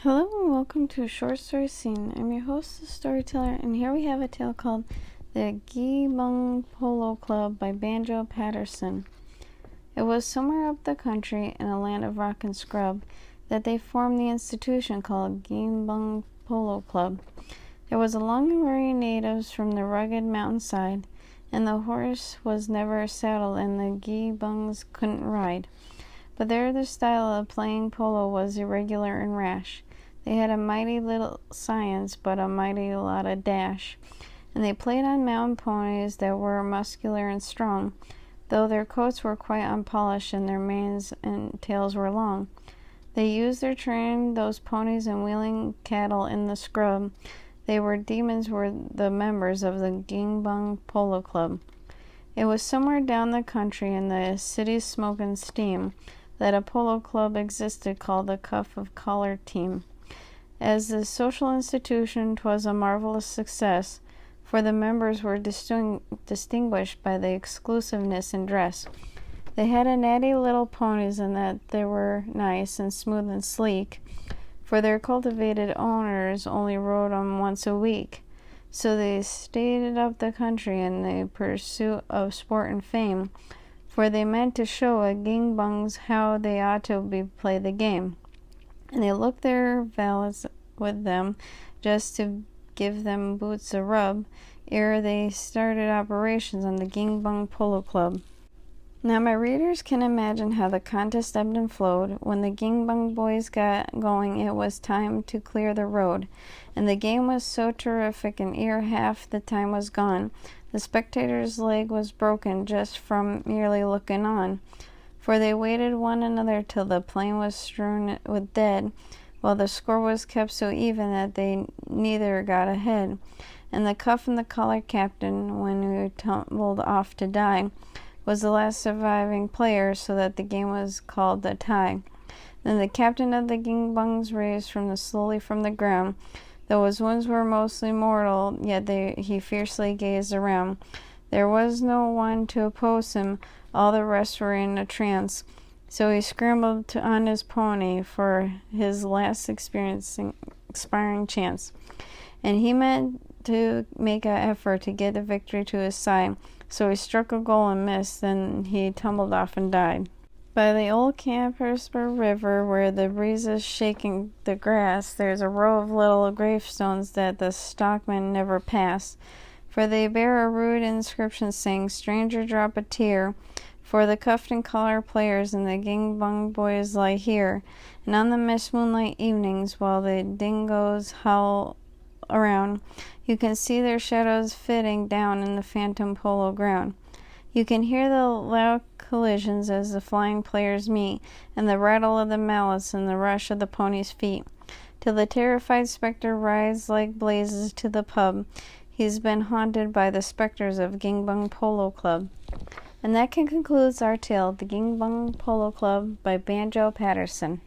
Hello and welcome to a short story scene. I'm your host, the storyteller, and here we have a tale called The Geeburg Polo Club by Banjo Paterson. It was somewhere up the country in a land of rock and scrub that they formed the institution called Geeburg Polo Club. There was a long array of natives from the rugged mountainside, and the horse was never saddled and the Geeburgs couldn't ride. But their style of playing polo was irregular and rash. They had a mighty little science, but a mighty lot of dash. And they played on mountain ponies that were muscular and strong, though their coats were quite unpolished and their manes and tails were long. They used their training, those ponies, and wheeling cattle in the scrub. They were demons, were the members of the Geeburg Polo Club. It was somewhere down the country in the city's smoke and steam that a polo club existed called the Cuff of Collar Team. As a social institution, 'twas a marvelous success, for the members were distinguished by the exclusiveness in dress. They had a natty little ponies, and that they were nice and smooth and sleek, for their cultivated owners only rode 'em once a week. So they stayed up the country in the pursuit of sport and fame, for they meant to show a Geeburgs how they ought to play the game. And they looked their valets with them, just to give them boots a rub, ere they started operations on the Geeburg Polo Club. Now my readers can imagine how the contest ebbed and flowed. When the Geeburg boys got going, it was time to clear the road, and the game was so terrific, and ere half the time was gone, the spectator's leg was broken just from merely looking on, for they waited one another till the plain was strewn with dead, while the score was kept so even that they neither got ahead. And the cuff and the collar captain, when he tumbled off to die, was the last surviving player, so that the game was called a tie. Then the captain of the Geeburgs raised slowly from the ground. Though his wounds were mostly mortal, yet he fiercely gazed around. There was no one to oppose him, all the rest were in a trance. So he scrambled on his pony for his last expiring chance, and he meant to make an effort to get the victory to his side. So he struck a goal and missed, then he tumbled off and died. By the old Paterson River, where the breezes shaking the grass, there's a row of little gravestones that the stockmen never pass, for they bear a rude inscription saying, "Stranger, drop a tear, for the cuffed and collar players and the Geeburg boys lie here." And on the mist moonlight evenings, while the dingoes howl around, you can see their shadows fitting down in the phantom polo ground. You can hear the loud collisions as the flying players meet, and the rattle of the mallets and the rush of the ponies' feet, till the terrified spectre rides like blazes to the pub. He's been haunted by the specters of Geeburg Polo Club. And that concludes our tale, The Geeburg Polo Club by Banjo Paterson.